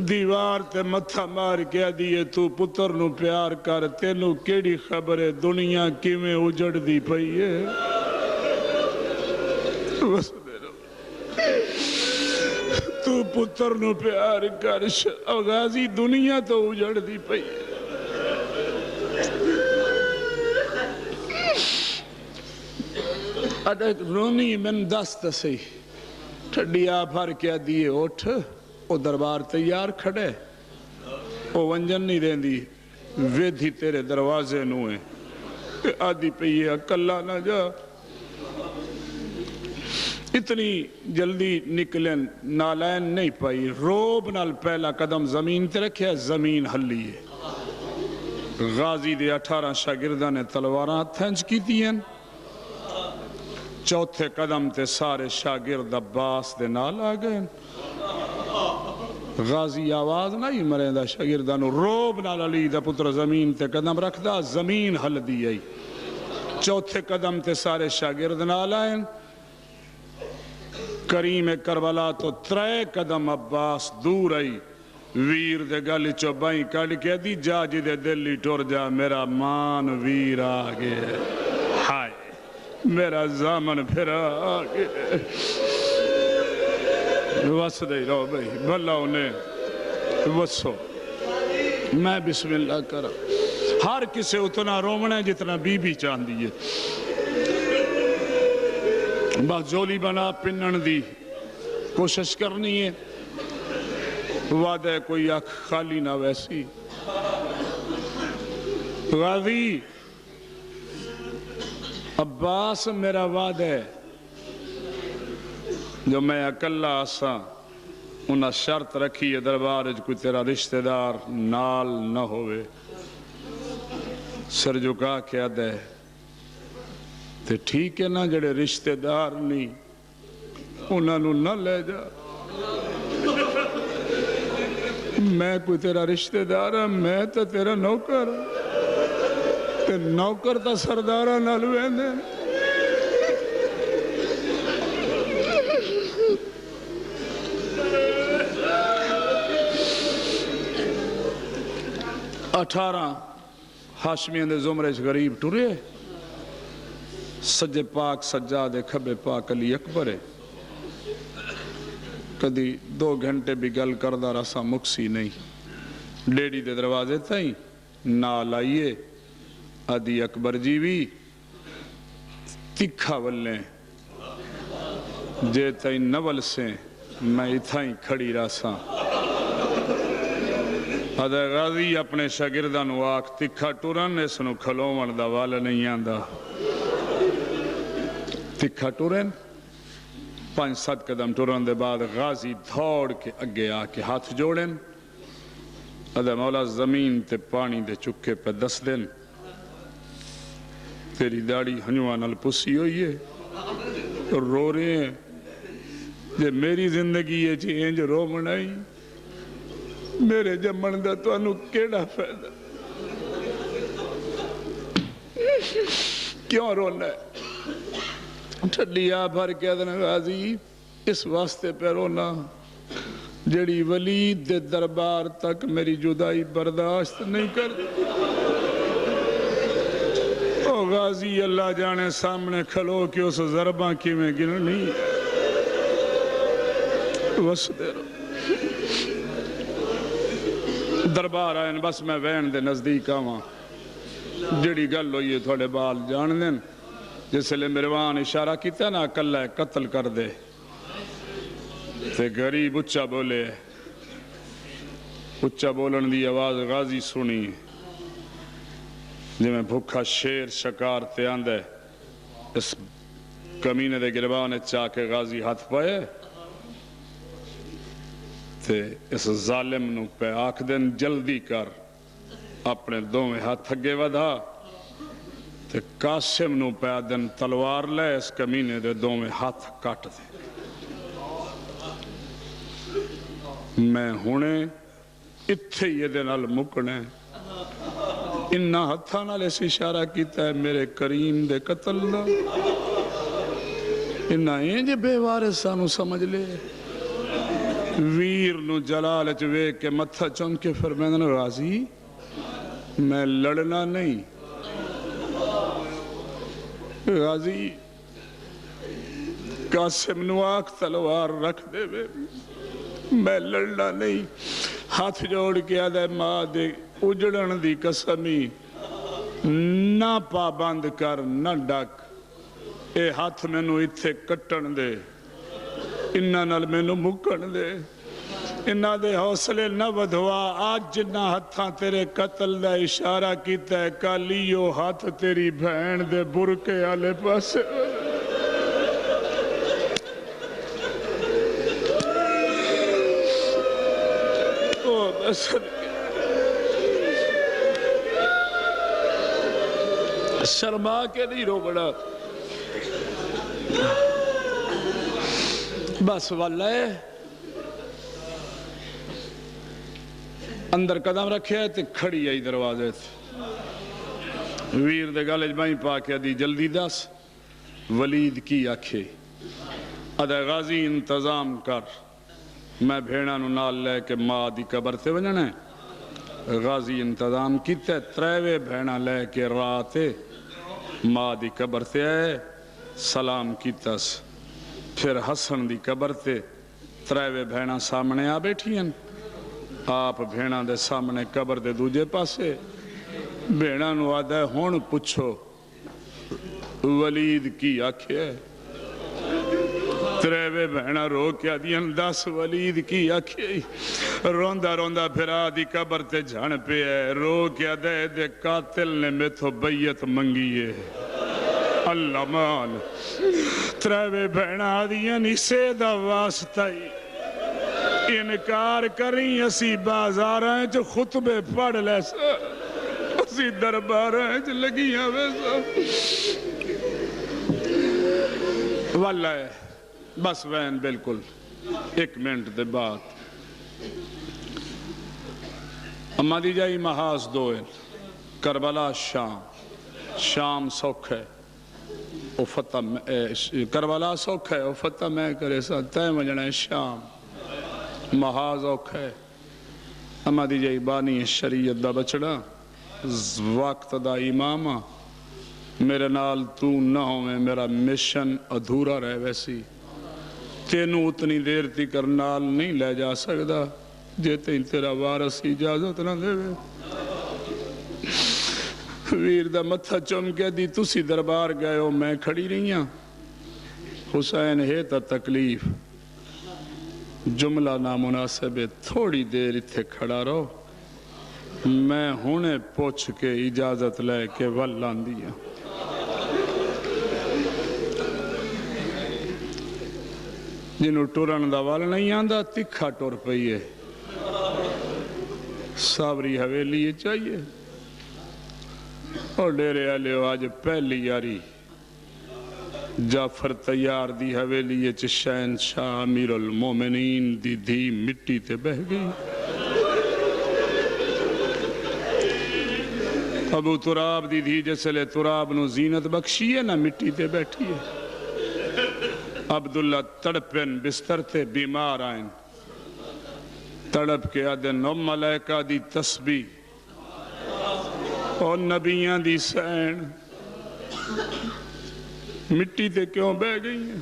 دیوار تے متھا مار کیا دیئے تو پتر نو پیار کر تینو کیڑی خبر ہے دنیا کیویں اجڑ دی پئی ہے تو پتر نو پیار کر غازی دنیا تو اجڑ دی پئی ہے اڈک رونی من دست سی ٹھڈیا بھر کیا دیئے اٹھ او دربار تیار کھڑے او ونجن نہیں دیں دی ویدھی تیرے دروازے نوئے آدھی پہ یہ اکلا نہ جا اتنی جلدی نکلیں نالین نہیں پائی روب نال پہلا قدم زمین تے رکھے زمین ہلی ہے غازی دے 18 شاگردہ نے تلواراں تھنج کی تھی ہیں چوتھے قدم تے سارے شاگرد عباس دے نال آگئے غازی آواز نہیں مرے دا شاگردانو روب نال علی دا پتر زمین تے قدم رکھ دا زمین حل دی آئی چوتھے قدم تے سارے شاگرد نال آئیں کریم کربلا تو 3 قدم عباس دور آئی ویر دے گلی چو بائیں کڑ کے دی جا جی دے دلی ٹور جا میرا مان ویر آگے ہائے میرا زامن پھر آگے وس دے رو بھئی بھلا انہیں وسو میں بسم اللہ کرا ہر کسے اتنا رومنا ہے جتنا بی بی چاند دیئے بس جولی بنا پنن دی کوشش کرنی ہے وعدہ کوئی آنکھ خالی نہ ویسی غازی عباس میرا وعدہ ہے جو میں اکلا آسا انہا شرط رکھی ہے دربار کوئی تیرا رشتہ دار نال نہ ہوئے سر جھکا کیا دے تے ٹھیک ہے نا جڑے رشتہ دار نہیں انہاں نو نہ لے جا میں کوئی تیرا رشتہ دار ہے میں تا تیرا نوکر تے نوکر تا سردارہ نہ لوین دے 18 ہاشمیاں دے زمرے غریب ٹرے سجے پاک سجادے کھبے پاک علی اکبر ہے کدی 2 گھنٹے بھی گل کردہ رسا مکسی نہیں ڈیڑی دے دروازے تھائیں نال آئیے آدھی اکبر جیوی تکھا ولیں جے تائیں نول سے میں اتھائیں کھڑی راساں آدھا غازی اپنے شاگردان واق تکھا ٹورن اس نو کھلومن دا والا نہیں آندہ تکھا ٹورن 5-7 قدم ٹورن دے بعد غازی دھوڑ کے اگے آکے ہاتھ جوڑن آدھا مولا زمین تے پانی دے چکے پہ دس دن تیری داڑی ہنوان الپسی ہوئی ہے رو رہے ہیں جے میری زندگی ہے جی انج رو منائی میرے جمن دا تو انو کیڑا فائدہ کیوں رونا ہے ٹھڈیا بھر کے دن غازی اس واسطے پہ رونا جڑی ولید دے دربار تک میری جدائی برداشت نہیں کر او غازی اللہ جانے سامنے کھلو کہ اس ضرباں کی میں گننی بس دے رو دربار آئین بس میں وین دے نزدیک آواں جڑی گل ہوئی ہے تھوڑے بال جان دیں جس لئے مروان اشارہ کیتا نا کل ہے قتل کر دے تے غریب اچھا بولے اچھا بولن دی آواز غازی سنی جی میں بھوکھا شیر شکار تے آندے اس کمینے دے گربانے چاہ کے غازی ہاتھ پائے تے اس ظالم نو پہ آکھ دن جلدی کر اپنے دو میں ہاتھ تھگے ودھا تے قاسم نو پہ دن تلوار لے اس کمینے دے دو میں ہاتھ کاٹ دے میں ہونے اتھے یہ دن المکنے انہا ہتھانا لے سے اشارہ کیتا ہے میرے کریم دے قتل دا انہا یہ بے وارثانو سمجھ لے ویر نو جلال چوے کے متھا چون کے فرمیدن غازی میں لڑنا نہیں غازی قاسم نو آکھ تلوار رکھ دے میں لڑنا نہیں ہاتھ جوڑ کے آدھے ماں دے اجڑن دی قسمی نہ پابند کر نہ ڈک اے ہاتھ میں نو اتھے کٹن دے انہا نال میں نو مکن دے انہا دے حوصلے نہ بدھوا آج جنہ ہتھاں تیرے قتل دا اشارہ کیتا ہے کالیو ہاتھ تیری بھین دے برکے آلے پاسے او بسد شرما کے نہیں رو بڑا بس واللہ اندر قدم رکھے تے کھڑی آئی دروازے تھے ویر دے گالج بائیں پاکے دی جلدی دس ولید کی آکھے ادھے غازی انتظام کر میں بھیڑا نو نال لے کے ماں دی قبر تے ونجنے غازی انتظام کیتے تریوے بھیڑا لے کے راتے ماں دی قبر تے آئے سلام کیتاس پھر حسن دی قبر تے تریوے بھیڑا سامنے آ بیٹھی ہیں آپ بھیڑا دے سامنے قبر دے دوجے پاسے بھیڑا نو آدھے ہون پچھو ولید کی آکھے تریوے بھیڑا رو کیا دیں 10 ولید کی آکھے روندہ روندہ پھر آدھی قبر تے جھان پہ ہے رو کیا دے قاتل نے میں تو بیعت منگی ہے اللہ مان تریوے بھیڑا آدھیاں اسے دا واسطہ ہی انکار کریں اسی بازاراں جو خطبے پڑھ لے سا اسی درباراں جو لگیاں ویسا واللہ بس وین بالکل 1 منٹ دے بعد اما دی جائی محاذ دوئل کربلا شام سوکھ ہے کربلا سوکھ ہے او فتح میں کرے سا تے مجھنے شام محاذ اوکھ ہے اما دی جائی بانی شریعت دا بچڑا وقت دا امامہ میرے نال تو نہ ہوئے میرا مشن ادھورا رہ ویسی تینوں اتنی دیر تھی کر نال نہیں لے جا سکتا جیتے ہی تیرا وارث اجازت نہ دے ویر دا متھا چم کے دی تسی دربار گئے ہو میں کھڑی رہی ہاں حسین ہے تا تکلیف جملہ نامناسب ہے تھوڑی دیر اتھے کھڑا رہو میں ہونے پوچھ کے اجازت لے کے والان دیا جنہوں ٹورن دا وال نہیں آندہ تکھا ٹور پئیے سابری حویلی چاہیے اور ڈیرے آلے آج پہلی یاری جعفر تیار دی حویلی شہن شاہ امیر المومنین دی دھی مٹی تے بہ گئی ابو تراب دی دھی جیسے لے تراب نو زینت بخشی ہے نا مٹی تے بیٹھی ہے عبداللہ تڑپن بستر تے بیمار آئیں تڑپ کے آدن او ملائکہ دی تسبیح اور نبیاں دی سین مٹی تے کیوں بہ گئی ہیں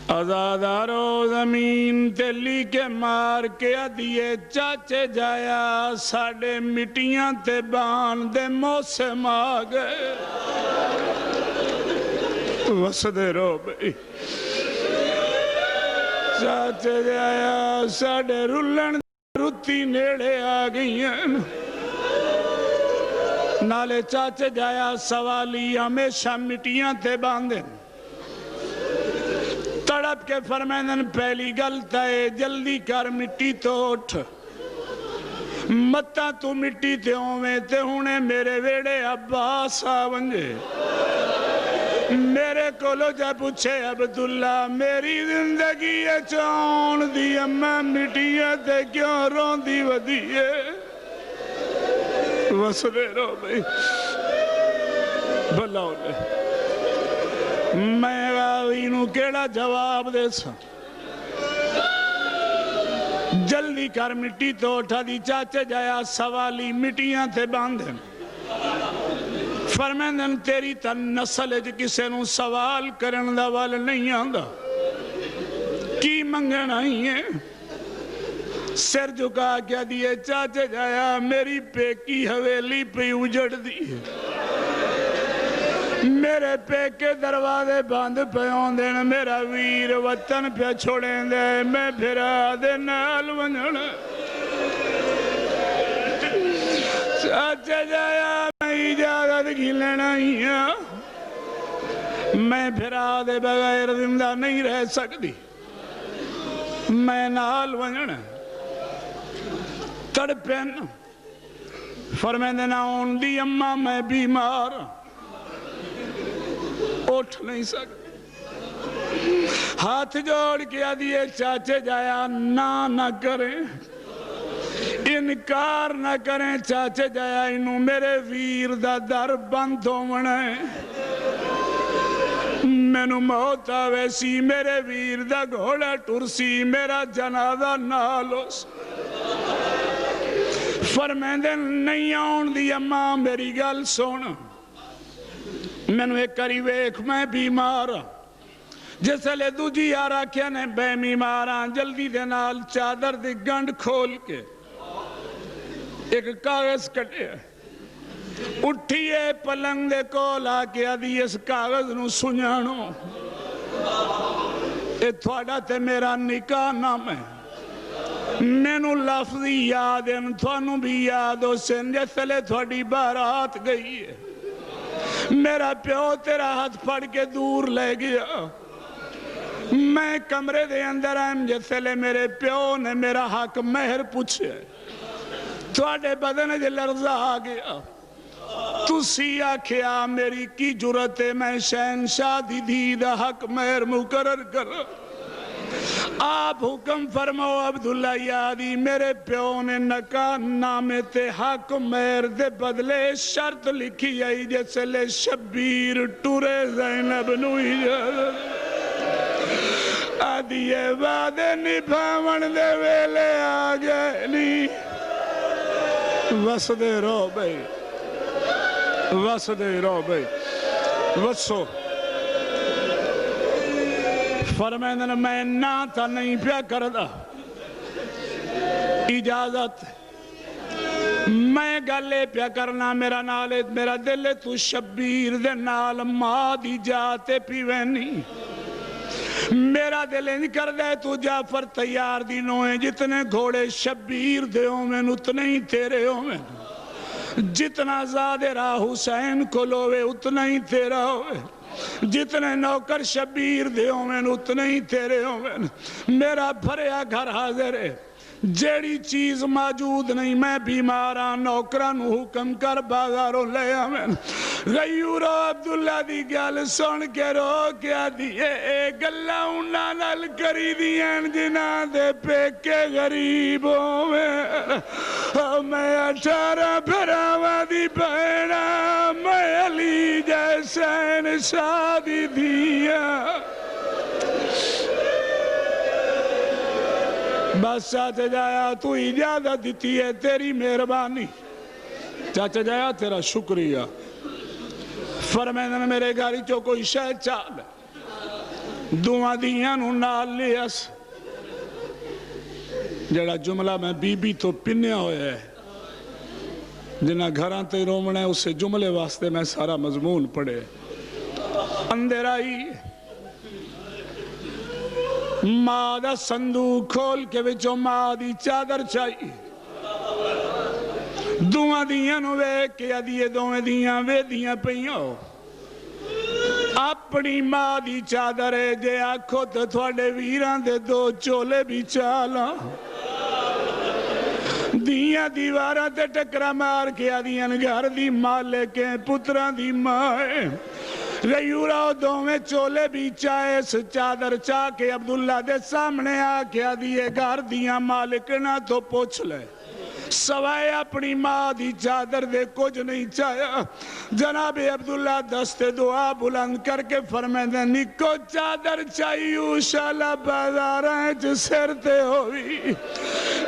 آزادارو زمین تے لی کے مار کے آدھیے چاچے جایا ساڑے مٹیاں تے بان دے موسم آگئے وسدے رو بھئی چاچے جایا ساڑے رلن رتی نیڑے آگئی ہیں نالے چاچے جایا سوالی ہمیشہ مٹیاں تے باندھیں تڑپ کے فرمائن پہلی گلتا ہے جلدی کر مٹی تو اٹھ متا تو مٹی تے ہوئے تے ہونے میرے ویڑے عباس آونجے میرے کولو جا پوچھے عبداللہ میری زندگی چون دی اممہ مٹیاں تے کیوں رون دی ودیے وسرے رو بھئی بھلاؤ لے میں غاوینوں کیڑا جواب دے سا جلدی کر مٹی تو اٹھا دی چاچے جایا سوالی مٹیاں تے باندھیں فرمائن تیری تن نسل ہے کسے نو سوال کرن دا وال نہیں آندا کی منگن آئی ہیں سر جھکا کیا دیئے چاچے جایا میری پیکی حویلی پہ اجڑ دی میرے پیکے دروازے باندھ پہ ہوندین میرا ویر وطن پہ چھوڑیں دے میں پھرا دے نال ونجھن چاچے جایا میں اجازت کی لینا ہی میں پھرا دے بغیر زندہ نہیں رہ سکتی میں نال ونجھن تڑپن فرمائن دینا ان دی اممہ میں بیمار اٹھ نہیں سکتی ہاتھ جوڑ کیا دیئے چاچے جایا نہ کریں انکار نہ کریں چاچے جایا انہوں میرے ویر دا در بند ہونے مینو موت آویسی میرے ویر دا گھوڑا ٹرسی میرا جنازہ نالوس فرمائن نہیں آن دی اممہ میری گل سونا میں نے ایک کری ویک میں بیمار جیسے لے دو جی آرہ کیا نے بے بیماران جلدی دے نال چادر دی گنڈ کھول کے ایک کاغذ کٹے اٹھئے پلنگ دے کول آکے آدھی اس کاغذ نو سنیانو اے تھوڑا تے میرا نکاح نام ہے مینو لفظی یاد ہیں تھوانو بھی یاد ہو سن جیسے لے تھوڑی بارات گئی ہے میرا پیو تیرا ہاتھ پڑ کے دور لے گیا میں کمرے دے اندر آئیم جیسے لے میرے پیو نے میرا حق مہر پوچھے تھوڑے بدن جے لرزہ آ گیا تو سیا کھیا میری کی جرت ہے میں شہنشاہ دی دیدہ حق مہر مقرر کر آپ حکم فرماؤ عبداللہ یادی میرے پیو نے نکاح نامے تے حق مہر دے بدلے شرط لکھی آئی جیسے لے شبیر ٹورے زینب نو اجازت آدھیے وعدے نبھاون دے ویلے آگئے نہیں وسدے رو بھئی وسدے رو بھئی وسو فرمائن میں نہ تھا نہیں پیا کردہ اجازت میں گلے پیا کرنا میرا نالے میرا دل تو شبیر دے نال ماں دی جاتے پیوینی میرا دل نہیں کر دے تو جعفر تیار دینوں ہیں جتنے گھوڑے شبیر دے ہوئے اتنے ہی تیرے ہوئے جتنا زیادہ راہ حسین کو لوے اتنا ہی تیرا ہوئے جتنے نوکر شبیر دے ہوئے اتنے ہی تیرے ہوئے میرا بھریا گھر حاضر ہے جیڑی چیز موجود نہیں میں بیماراں نوکراں نو حکم کر بازاروں لے آویں غیورو عبداللہ دی گل سن کے رو کیا دیئے اے گلہ انہاں نال کری دیاں جنہاں دے پیکے غریب ہوئے میں 18 بھراواں دی بہنا میں علی جیسے شادی دیا بس چاچا جایا تو اجازت دیتی ہے تیری مہربانی چاچا جایا تیرا شکریہ فرمیدن میرے گھری چو کوئی شے چال دعا دیاں نو نال لیس جڑا جملہ میں بی بی تو پنیا ہوئے ہے جنہ گھران تے رومنے اسے جملے واسطے میں سارا مضمون پڑھے اندر آئی ماں دا صندوق کھول کے وچوں ماں دی چادر چاہی دعا دیاں نو وے کیا دیئے دوئے دیاں وے دیاں پہیوں اپنی ماں دی چادر ہے جے آکھو تو تھوڑے ویران دے 2 چولے بھی چالا دیاں دیوارہ تے ٹکرہ مار کیا دیاں گھر دی مالکیں پتران دی مائیں غیورہ دوویں چولے بھی چاہے اس چادر چاہ کے عبداللہ دے سامنے آ کیا دیئے گھر دیاں مالکنا تو پوچھ لے سوائے اپنی ماں دی چادر دے کچھ نہیں چاہیا جناب عبداللہ دست دعا بلند کر کے فرمیدے نکو چادر چاہیو شالا بازاریں سرتے ہوئی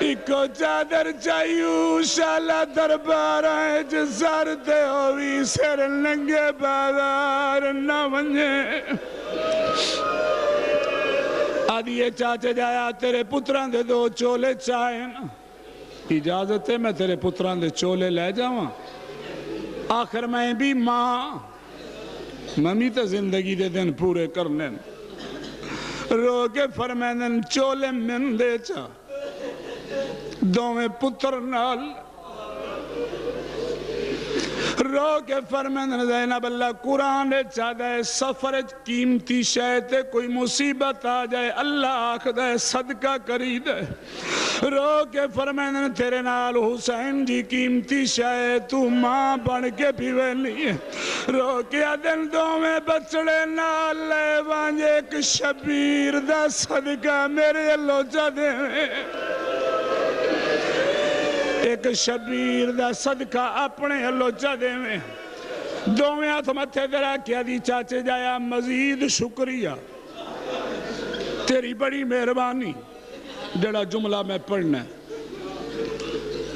نکو چادر چاہیو شالا درباریں سرتے ہوئی سر لنگے بازار نہ ونجے آدھیے چاچے جایا تیرے پتران دے 2 چولے چاہیں اجازت ہے میں تیرے پتران دے چولے لے جاواں آخر میں بھی ماں ممی تا زندگی دے دن پورے کرنے رو کے فرمیدن چولے من دے چا دوویں پتر نال رو کے فرمیدن زینب اللہ قرآن چاہدہ ہے سفر قیمتی شہتے کوئی مصیبت آ جائے اللہ آخدہ ہے صدقہ کری دے رو کے فرمیدن تیرے نال حسین جی قیمتی شہے تو ماں بن کے پیوے نہیں رو کے ادن دوویں بچڑے نال لے وانجے ایک شبیر دا صدقہ میرے اللہ چاہدے ایک شبیر دا صدقہ اپنے اللہ چاہدے میں دوویں ہاتھ متھے درہ کیا دی چاچے جایا مزید شکریہ تیری بڑی مہربانی جڑا جملہ میں پڑھنا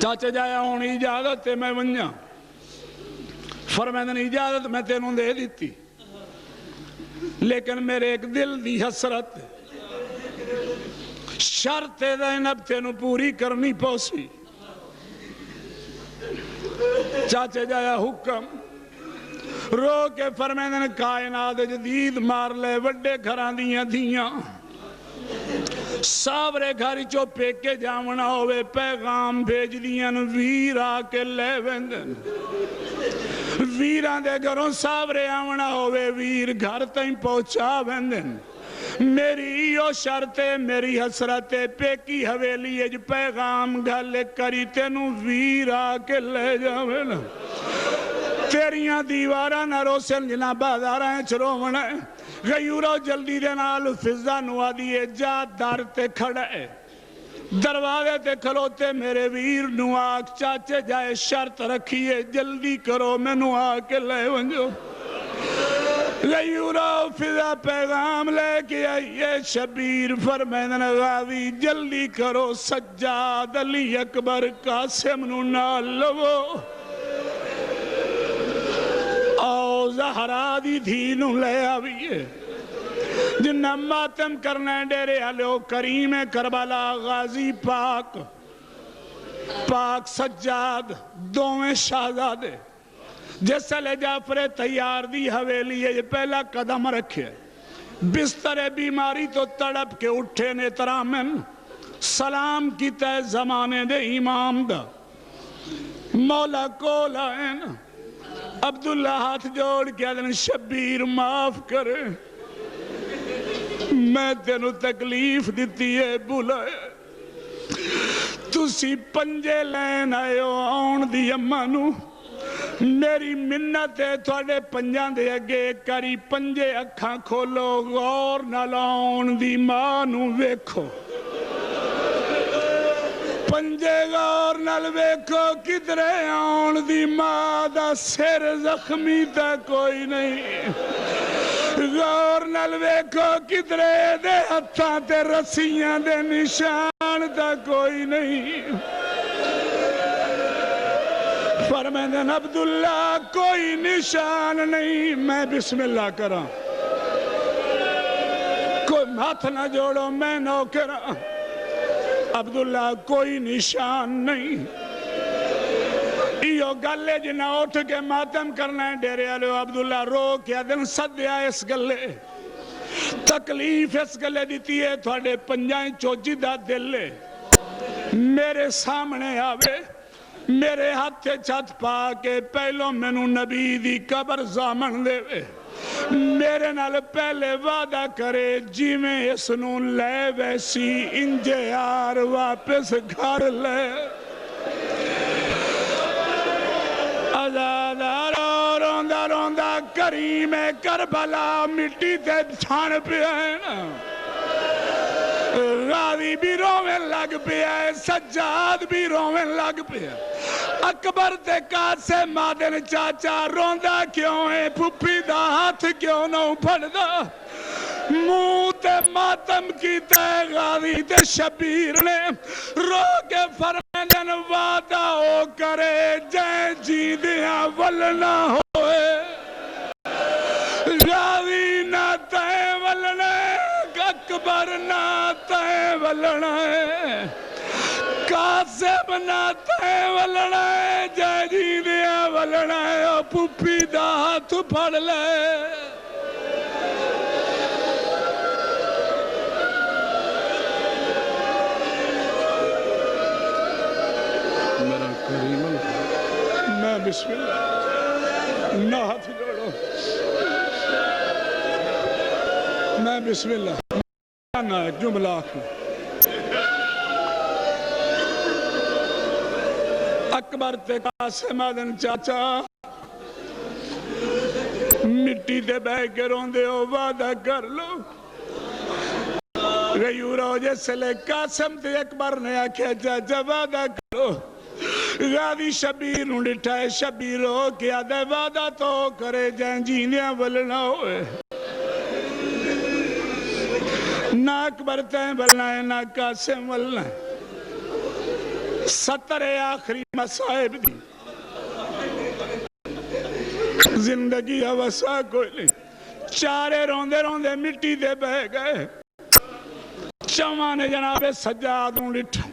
چاچے جایا ہونی اجازت ہے میں ونجا فرمیدن اجازت میں تینوں دے دیتی لیکن میرے ایک دل دی حسرت شرط زینب تینوں پوری کرنی پوسی چاچے جایا حکم رو کے فرمیدن کائنات جدید مار لے وڈے گھران دیاں دیاں سابرے گھاری چو پیکے جامنا ہوئے پیغام بھیج دیاں ویر آکے لے ویندن ویران دے گھروں سابرے آمنا ہوئے ویر گھر تائیں پہنچا ویندن میری ایو شرطے میری حسرتے پیکی حویلی اج پیغام گھلے کری تینوں ویر آکے لے جاوے تیریاں دیوارہ نہ روسن جنا بازارہ چرومن غیورو جلدی دے نال فضا نوا دیئے جا دار تے کھڑے دروازے تے کھلوتے میرے ویر نواک چاچے جائے شرط رکھیے جلدی کرو میں نوا کے لے ونجو غیورو فضا پیغام لے کے آئیے شبیر فرمیدن غاوی جلدی کرو سجاد علی اکبر قاسم نو نال لو آؤ زہرا دی دھینو لے آویے جنہ ماتم کرنے ڈیرے علیو کریم کربلا غازی پاک پاک سجاد دوویں شہزادے جیسا لے جعفر تیار دی حویلی یہ پہلا قدم رکھے بستر بیماری تو تڑپ کے اٹھے نے ترامن سلام کی تے زمانے دے امام دا مولا کولا عبداللہ ہاتھ جوڑ کے ادن شبیر معاف کرے میں تینو تکلیف دیتی ہے بلائے تسی پنجے لین آئے ہو آن دی اماں نو میری منت ہے تھوڑے پنجان دے اگے کری پنجے اکھاں کھولو غور نہ لاؤن دی ماں نو ویکھو پنجے غور نال ویکھو کدرے آن دی ماں دا سر زخمی تا کوئی نہیں غور نال ویکھو کدرے دے ہتھاں تے رسیاں دے نشان تا کوئی نہیں فرمائیں عبداللہ کوئی نشان نہیں میں بسم اللہ کرا کوئی ہاتھ نہ جوڑو میں نو کرا عبداللہ کوئی نشان نہیں ایو گلے جنہ اٹھ کے ماتم کرنا ہے ڈیرے آلے عبداللہ رو کیا دن صدیا اس گلے تکلیف اس گلے دیتی ہے تھوڑے پنجائیں چوجی دا دل لے میرے سامنے آوے میرے ہاتھ چھت پا کے پہلو مینو نبی دی قبر زامن دے وے میرے نال پہلے وعدہ کرے جی میں اس نو لے ویسی انجے یار واپس گھر لے آزادہ روندہ روندہ کریم کربلا مٹی تے چھان پہ ہے نا غازی بھی رویں لگ پہ ہے سجاد بھی رویں لگ پہ ہے اکبر تے قاسم مادن چاچا روندہ کیوں ہے پھپی دا ہاتھ کیوں نہ پھڑ دا منہ تے ماتم کی تے غازی تے شبیر نے رو کے فرمائن وعدہ ہو کرے جائیں جی دیا ولنا ہوئے غازی نہ تے ولنا اکبر نہ تے ولنا ہے قاسم نہ تے ولنا ہے جائے جی دیا ولنا ہے او پھپی دا ہاتھ پھڑ لے میرا کریم میں بسم اللہ نہ ہاتھ جوڑو میں بسم اللہ نہ ایک جملہ آخر اکبر تے قاسم آدن چاچا مٹی تے بہ کے روندے ہو وعدہ کر لو غیورو جیسے لے قاسم تے اکبر نے آکھیا چاچا وعدہ کرو غازی شبیر نو ڈٹھائے شبیر ہو کیا دے وعدہ تو کرے جائیں جینیاں ولنا ہوئے نہ اکبر تین ولنا ہے نہ قاسم ولنا ہے 70 آخری مصائب دی زندگی ہوسا کوئی نہیں چارے روندے روندے مٹی دے بہ گئے چوانے جناب سجاد نو لٹھا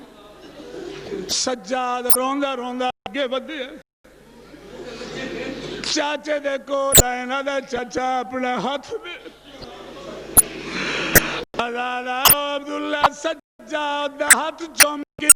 سجاد روندہ روندہ آگے بدھے چاچے دے کو لائنہ دا چاچا اپنے ہاتھ دے عبداللہ سجاد دا ہاتھ چوم کے